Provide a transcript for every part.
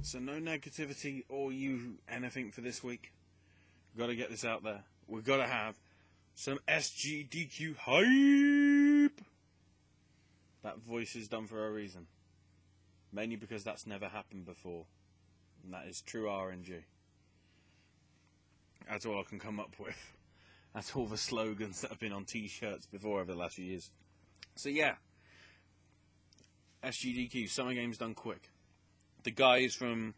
So no negativity or anything for this week. Got to get this out there. We've got to have some SGDQ hype. That voice is done for a reason. Mainly because that's never happened before. And that is true RNG. That's all I can come up with. That's all the slogans that have been on t-shirts before over the last few years. So yeah. SGDQ, Summer Games Done Quick. The guys from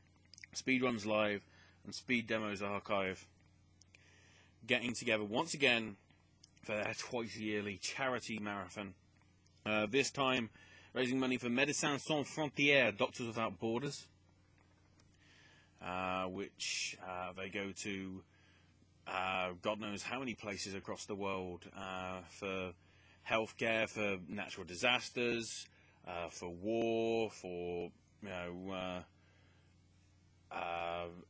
Speedruns Live and Speed Demos Archive getting together once again for their twice yearly charity marathon. This time raising money for Médecins Sans Frontières, Doctors Without Borders, which they go to God knows how many places across the world for healthcare, for natural disasters, for war, for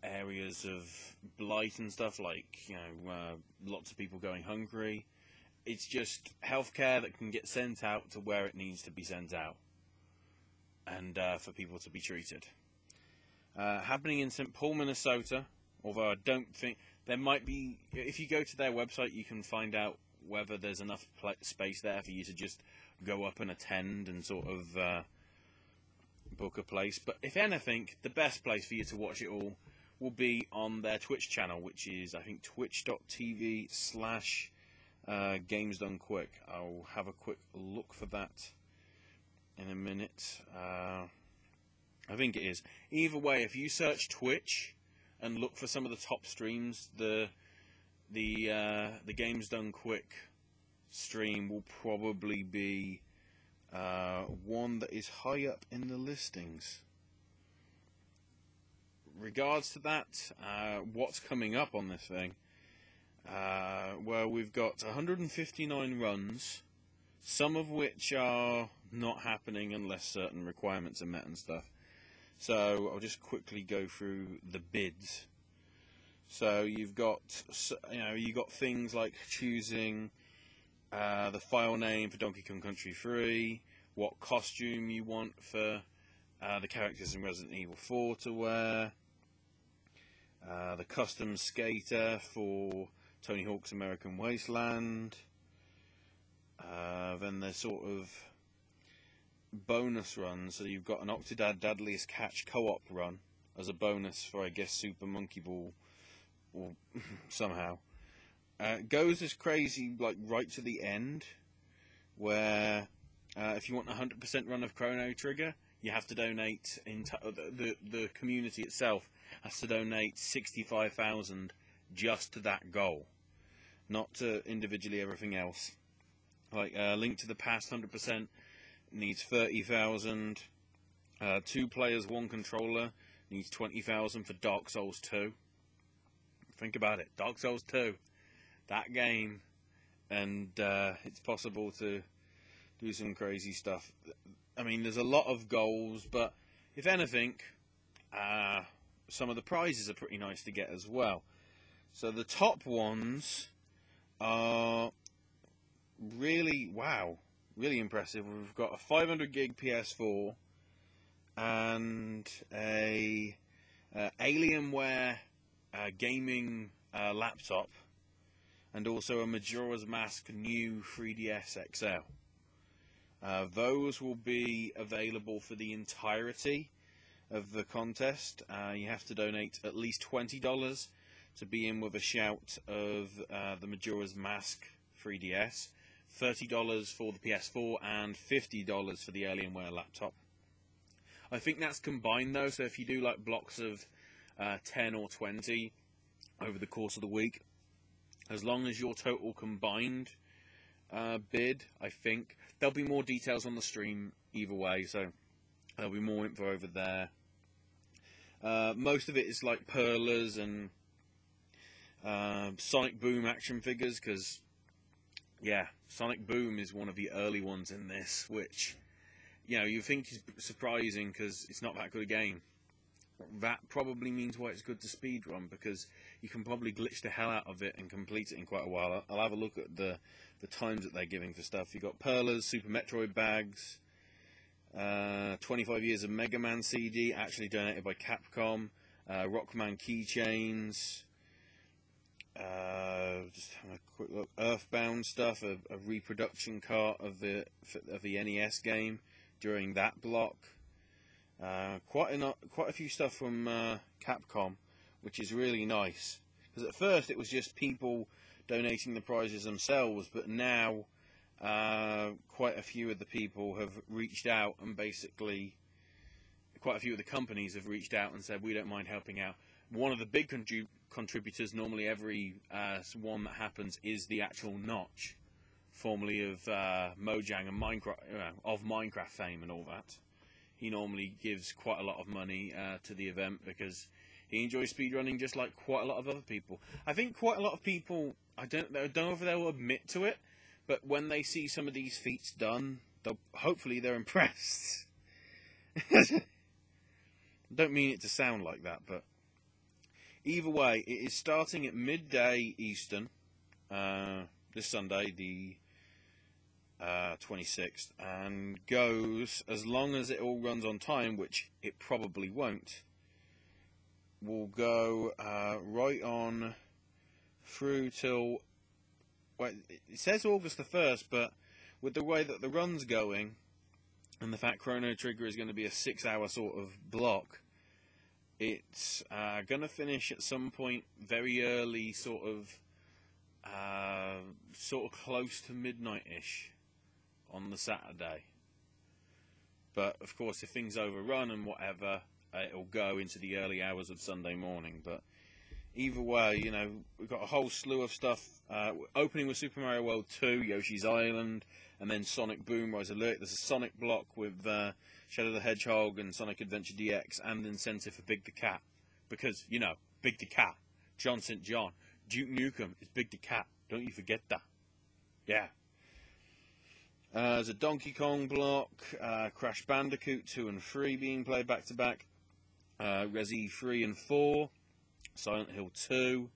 areas of blight and stuff, like lots of people going hungry. It's just healthcare that can get sent out to where it needs to be sent out, and for people to be treated. Happening in St. Paul, Minnesota. Although I don't think there might be. If you go to their website, you can find out whether there's enough space there for you to just go up and attend and sort of book a place. But if anything, the best place for you to watch it all will be on their Twitch channel, which is, I think, twitch.tv/Games Done Quick. I'll have a quick look for that in a minute. I think it is. Either way, if you search Twitch and look for some of the top streams, the Games Done Quick stream will probably be one that is high up in the listings. Regards to that, what's coming up on this thing? Well, we've got 159 runs, some of which are not happening unless certain requirements are met and stuff. So I'll just quickly go through the bids. So you've got things like choosing the file name for Donkey Kong Country 3, what costume you want for the characters in Resident Evil 4 to wear, the custom skater for Tony Hawk's American Wasteland. Then there's sort of bonus runs, so you've got an Octodad Deadliest Catch co-op run as a bonus for, I guess, Super Monkey Ball, or somehow. It goes as crazy, like, right to the end, where if you want a 100% run of Chrono Trigger, you have to donate, the community itself has to donate 65,000 just to that goal, not to individually everything else. Like, Link to the Past 100% needs 30,000. 2 players, 1 controller needs 20,000 for Dark Souls 2. Think about it, Dark Souls 2, that game, and it's possible to do some crazy stuff. I mean, there's a lot of goals, but if anything, some of the prizes are pretty nice to get as well. So the top ones are really, wow, really impressive. We've got a 500 gig PS4 and a Alienware gaming laptop, and also a Majora's Mask new 3DS XL. Those will be available for the entirety of the contest. You have to donate at least $20 to be in with a shout of the Majora's Mask 3DS, $30 for the PS4, and $50 for the Alienware laptop. I think that's combined though, so if you do like blocks of 10 or 20 over the course of the week, as long as your total combined bid, I think there'll be more details on the stream either way, so there'll be more info over there. Most of it is like perlers and Sonic Boom action figures, because yeah, Sonic Boom is one of the early ones in this, which, you know, you think is surprising because it's not that good a game. That probably means why it's good to speedrun, because you can probably glitch the hell out of it and complete it in quite a while. I'll have a look at the times that they're giving for stuff. You've got perlers, Super Metroid bags, 25 years of Mega Man CD, actually donated by Capcom. Rockman keychains. Just having a quick look. Earthbound stuff, a reproduction cart of the NES game during that block. Quite a few stuff from Capcom, which is really nice. Because at first it was just people donating the prizes themselves, but now quite a few of the people have reached out, and basically quite a few of the companies have reached out and said, we don't mind helping out. One of the big contributors, normally every one that happens, is the actual Notch, formerly of Mojang and Minecraft, of Minecraft fame and all that. He normally gives quite a lot of money to the event because he enjoys speedrunning just like quite a lot of other people. I think quite a lot of people, I don't know if they'll admit to it, but when they see some of these feats done, hopefully they're impressed. Don't mean it to sound like that, but either way, it is starting at midday Eastern this Sunday, the 26th, and goes, as long as it all runs on time, which it probably won't, will go right on through till, well, it says August the 1st, but with the way that the run's going, and the fact Chrono Trigger is going to be a 6-hour sort of block, it's going to finish at some point very early, sort of close to midnight-ish on the Saturday. But of course, if things overrun and whatever, it'll go into the early hours of Sunday morning. But either way, you know, we've got a whole slew of stuff. Opening with Super Mario World 2, Yoshi's Island, and then Sonic Boom Rise Alert. There's a Sonic block with Shadow the Hedgehog and Sonic Adventure DX, and incentive for Big the Cat. Because, you know, Big the Cat, John St. John, Duke Nukem is Big the Cat. Don't you forget that. Yeah. There's a Donkey Kong block, Crash Bandicoot 2 and 3 being played back to back, Resi 3 and 4, Silent Hill 2,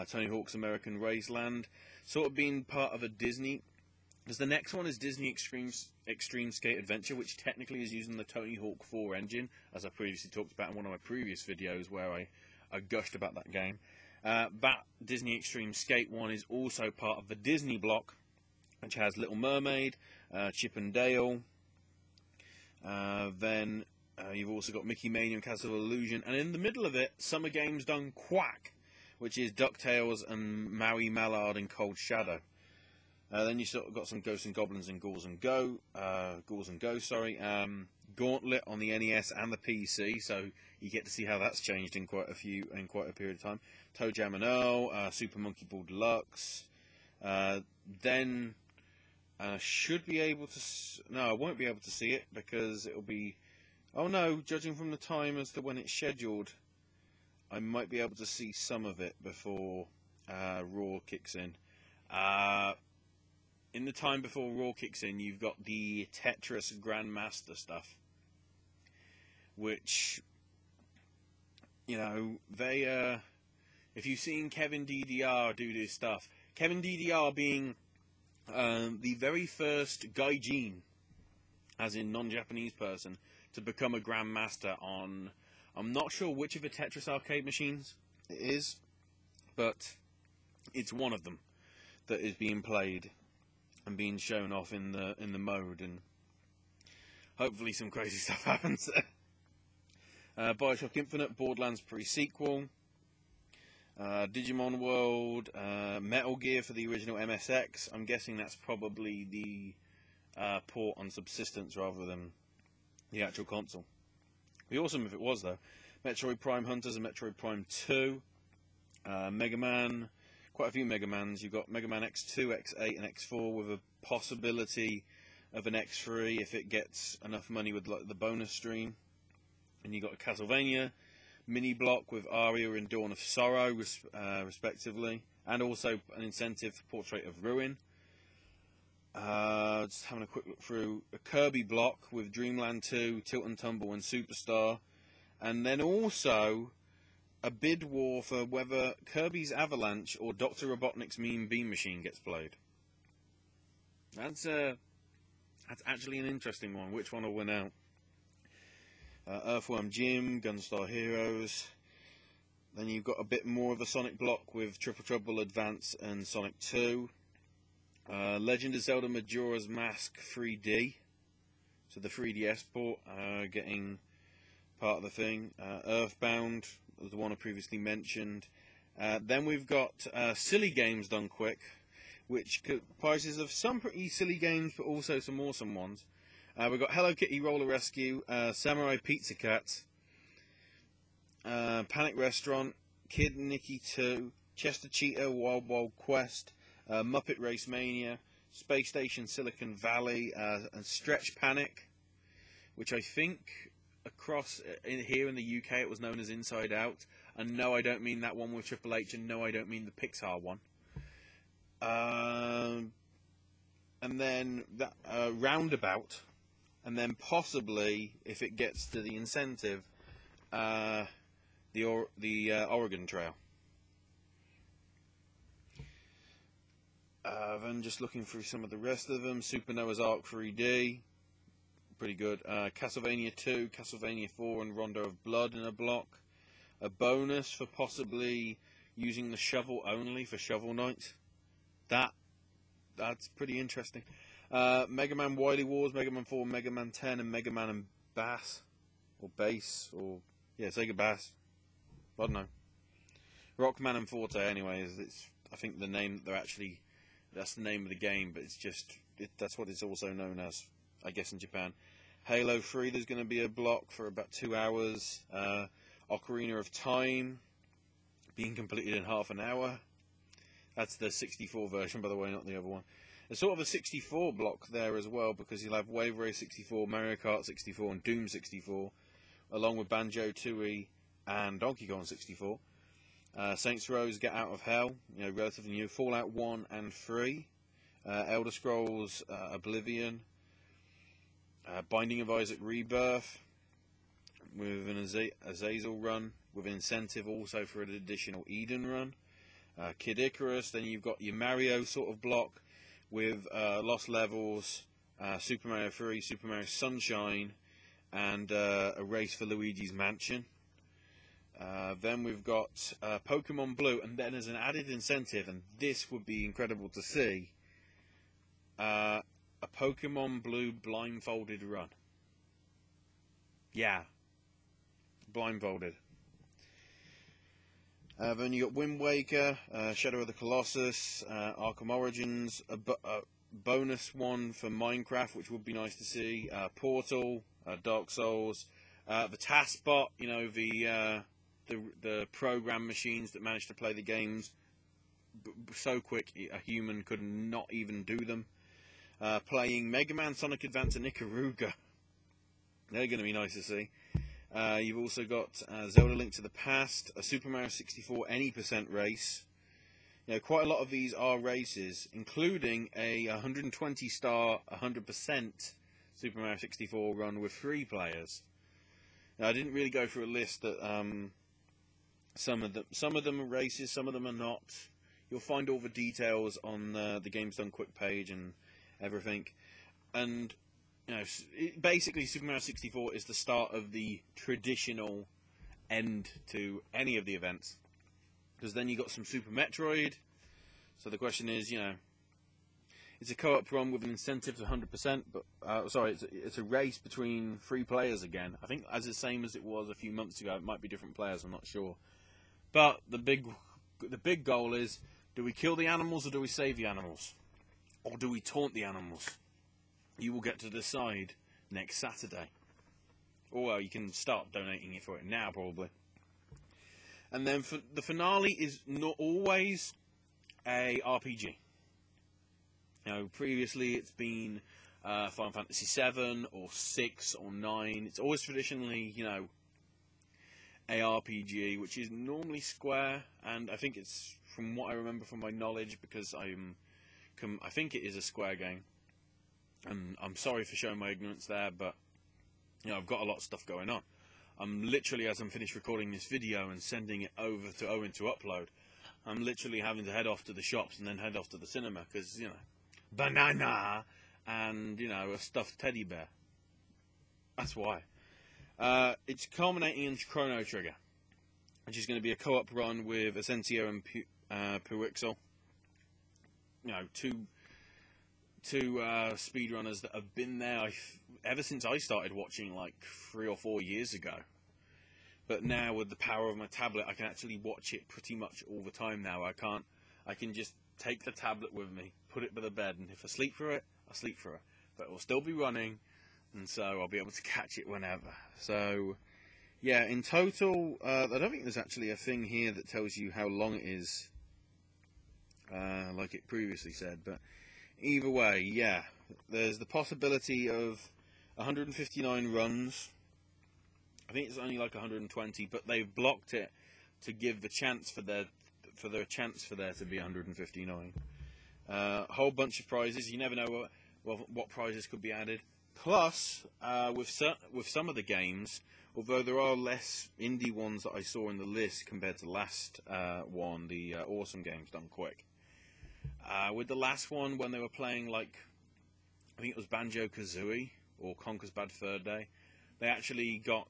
Tony Hawk's American Raceland, sort of being part of a Disney, because the next one is Disney Extreme Skate Adventure, which technically is using the Tony Hawk 4 engine, as I previously talked about in one of my previous videos where I gushed about that game. That Disney Extreme Skate one is also part of the Disney block, which has Little Mermaid, Chip and Dale, then you've also got Mickey Mania and Castle of Illusion, and in the middle of it, Summer Games Done Quack, which is DuckTales and Maui Mallard and Cold Shadow. Then you sort of got some Ghosts and Goblins and Ghouls and Ghosts, Gauntlet on the NES and the PC, so you get to see how that's changed in quite a period of time. Toe Jam and Earl, Super Monkey Ball Deluxe, then should be able to. No, I won't be able to see it because it'll be. Oh no! Judging from the time as to when it's scheduled, I might be able to see some of it before Raw kicks in. In the time before Raw kicks in, you've got the Tetris Grandmaster stuff, which, you know, they. If you've seen Kevin DDR do this stuff, Kevin DDR being the very first gaijin, as in non-Japanese person, to become a Grandmaster on, I'm not sure which of the Tetris arcade machines it is, but it's one of them that is being played and being shown off in the mode, and hopefully some crazy stuff happens there. Bioshock Infinite, Borderlands pre-sequel, Digimon World, Metal Gear for the original MSX. I'm guessing that's probably the port on Subsistence rather than the actual console. Be awesome if it was, though. Metroid Prime Hunters and Metroid Prime 2, Mega Man, quite a few Mega Mans. You've got Mega Man X2, X8 and X4 with a possibility of an X3 if it gets enough money with like the bonus stream. And you've got a Castlevania mini block with Aria and Dawn of Sorrow respectively, and also an incentive for Portrait of Ruin. Just having a quick look through a Kirby block with Dreamland 2, Tilt and Tumble and Superstar, and then also a bid war for whether Kirby's Avalanche or Dr. Robotnik's Mean Bean Machine gets played. That's That's actually an interesting one. Which one will win out? Earthworm Jim, Gunstar Heroes. Then you've got a bit more of a Sonic block with Triple Trouble Advance and Sonic 2. Legend of Zelda Majora's Mask 3D. So the 3DS port getting part of the thing. Earthbound was the one I previously mentioned. Then we've got Silly Games Done Quick, which comprises of some pretty silly games, but also some awesome ones. We've got Hello Kitty Roller Rescue, Samurai Pizza Cat, Panic Restaurant, Kid Nicky 2, Chester Cheetah Wild Wild Quest, Muppet Race Mania, Space Station Silicon Valley, and Stretch Panic, which I think across here in the UK it was known as Inside Out. And no, I don't mean that one with Triple H, and no, I don't mean the Pixar one. And then that Roundabout, and then possibly, if it gets to the incentive, the Oregon Trail. Then just looking through some of the rest of them, Super Noah's Ark 3D, pretty good. Castlevania 2, Castlevania 4, and Rondo of Blood in a block. A bonus for possibly using the shovel only for Shovel Knight. That's pretty interesting. Mega Man Wily Wars, Mega Man 4, Mega Man 10, and Mega Man and Bass, or Bass, or yeah, Sega Bass. I don't know. Rockman and Forte, anyway, it's I think the name that they're actually, that's the name of the game, but it's just that's what it's also known as, I guess, in Japan. Halo 3, there's going to be a block for about 2 hours. Ocarina of Time being completed in half an hour. That's the 64 version, by the way, not the other one. There's sort of a 64 block there as well, because you'll have Wave Race 64, Mario Kart 64, and Doom 64, along with Banjo-Tooie and Donkey Kong 64. Saints Row's Get Out of Hell, relatively new. Fallout 1 and 3. Elder Scrolls Oblivion. Binding of Isaac Rebirth, with an Azazel run, with an incentive also for an additional Eden run. Kid Icarus, then you've got your Mario sort of block with Lost Levels, Super Mario 3, Super Mario Sunshine, and a race for Luigi's Mansion. Then we've got Pokemon Blue, and then as an added incentive, and this would be incredible to see, a Pokemon Blue blindfolded run. Yeah. Blindfolded. Then you got Wind Waker, Shadow of the Colossus, Arkham Origins, a bonus one for Minecraft, which would be nice to see. Portal, Dark Souls, the TASBot, the program machines that manage to play the games so quick a human could not even do them. Playing Mega Man, Sonic Advance, and Ikaruga. They're going to be nice to see. You've also got Zelda Link to the Past, a Super Mario 64 any % race. Quite a lot of these are races, including a 120-star, 100% Super Mario 64 run with 3 players. Now, I didn't really go through a list that some of them are races, some of them are not. You'll find all the details on the Games Done Quick page and everything. And basically, Super Mario 64 is the start of the traditional end to any of the events. Because then you got some Super Metroid. So the question is, it's a co-op run with an incentive to 100%. But it's a race between 3 players again. I think as the same as it was a few months ago. It might be different players. I'm not sure. But the big goal is: do we kill the animals or do we save the animals, or do we taunt the animals? You will get to decide next Saturday. Or, well, you can start donating it for it now, probably. And then for the finale is not always a RPG. Previously it's been Final Fantasy 7 or 6 or 9. It's always traditionally, a RPG, which is normally Square, and I think it's, from what I remember from my knowledge, because I think it is a Square game. And I'm sorry for showing my ignorance there, but I've got a lot of stuff going on. I'm literally, as I'm finished recording this video and sending it over to Owen to upload, I'm literally having to head off to the shops and then head off to the cinema because, banana. and, you know, a stuffed teddy bear. That's why. It's culminating in Chrono Trigger, which is going to be a co-op run with Asensio and Puixel. You know, two speedrunners that have been there ever since I started watching, like 3 or 4 years ago. But now with the power of my tablet, I can actually watch it pretty much all the time now. I can just take the tablet with me, put it by the bed, and if I sleep through it, I sleep through it. But it will still be running, and so I'll be able to catch it whenever. So, yeah, in total, I don't think there's actually a thing here that tells you how long it is, like it previously said. But either way, yeah, there's the possibility of 159 runs. I think it's only like 120, but they've blocked it to give the chance for there to be 159. A whole bunch of prizes. You never know what prizes could be added. Plus, with some of the games, although there are less indie ones that I saw in the list compared to last one, the Awesome Games Done Quick. With the last one, when they were playing, like, I think it was Banjo-Kazooie or Conker's Bad Fur Day, they actually got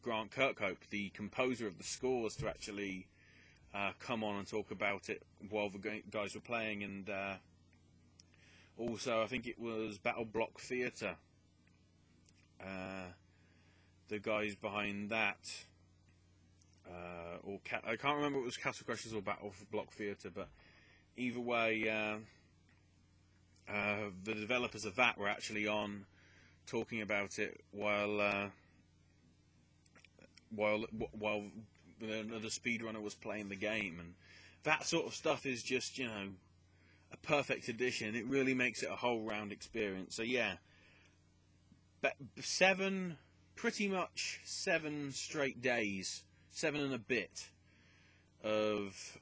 Grant Kirkhope, the composer of the scores, to actually come on and talk about it while the guys were playing. And also, I think it was Battle Block Theatre, the guys behind that, I can't remember if it was Castle Crashers or Battle Block Theatre, but either way, the developers of that were actually on talking about it while another speedrunner was playing the game. And that sort of stuff is just, you know, a perfect addition. It really makes it a whole round experience. So yeah, pretty much 7 straight days, 7 and a bit of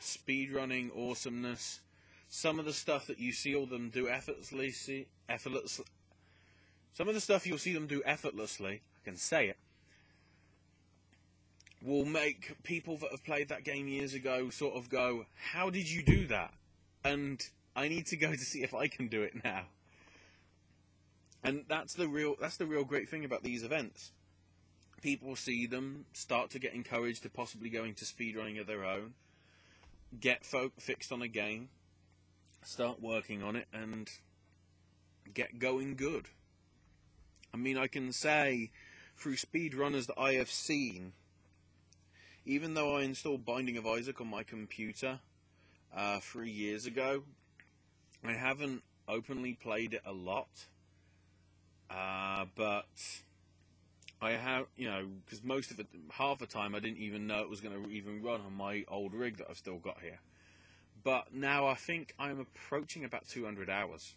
speedrunning awesomeness. Some of the stuff that you see all them do effortlessly. Some of the stuff you'll see them do effortlessly, I can say it, will make people that have played that game years ago sort of go, how did you do that? And I need to go to see if I can do it now. And that's the real great thing about these events. People see them, start to get encouraged to possibly go into speedrunning of their own, get fixed on a game, start working on it, and get going good. I mean, I can say, through speedrunners that I have seen, even though I installed Binding of Isaac on my computer 3 years ago, I haven't openly played it a lot, but I have, you know, because most of it, half the time, I didn't even know it was going to even run on my old rig that I've still got here. But now I think I'm approaching about 200 hours.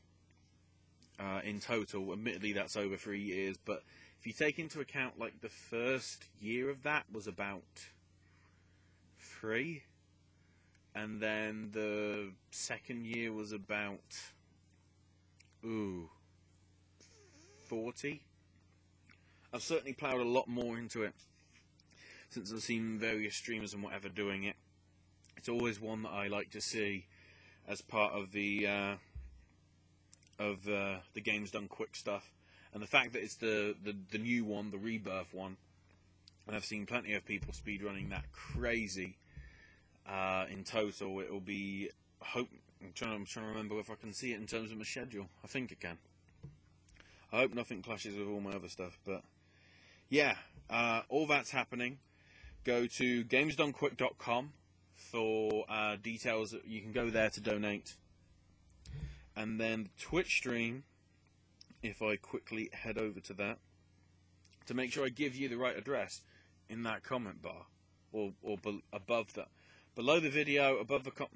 In total. Admittedly, that's over 3 years, but if you take into account, like, the first year of that was about 3, and then the second year was about 40. I've certainly ploughed a lot more into it since I've seen various streamers and whatever doing it. It's always one that I like to see as part of the Games Done Quick stuff, and the fact that it's the new one, the Rebirth one, and I've seen plenty of people speedrunning that crazy. In total, it will be. I'm trying to remember if I can see it in terms of my schedule. I think I can. I hope nothing clashes with all my other stuff, but yeah, all that's happening. Go to GamesDoneQuick.com for details. You can go there to donate. And then Twitch stream, if I quickly head over to that, to make sure I give you the right address in that comment bar, or above that. Below the video, above the I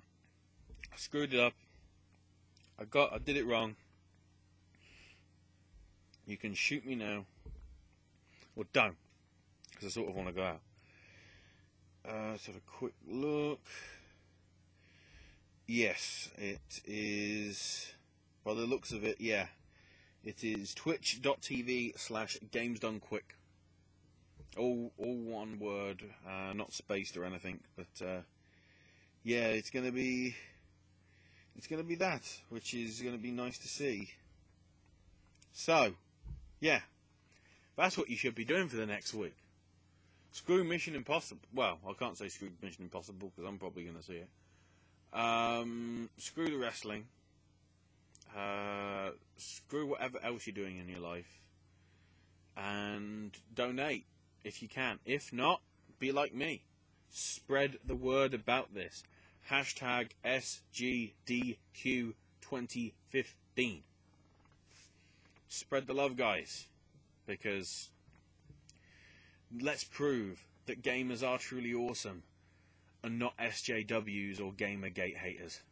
screwed it up. I did it wrong. You can shoot me now. Or don't, because I sort of want to go out. Let's have a quick look. Yes, it is, by the looks of it, yeah. It is twitch.tv/GamesDoneQuick. All one word, not spaced or anything, but yeah, it's gonna be that, which is gonna be nice to see. So, yeah, that's what you should be doing for the next week. Screw Mission Impossible. Well, I can't say screw Mission Impossible because I'm probably going to see it. Screw the wrestling. Screw whatever else you're doing in your life. And donate if you can. If not, be like me. Spread the word about this. Hashtag SGDQ2015. Spread the love, guys. Because let's prove that gamers are truly awesome and not SJWs or Gamergate haters.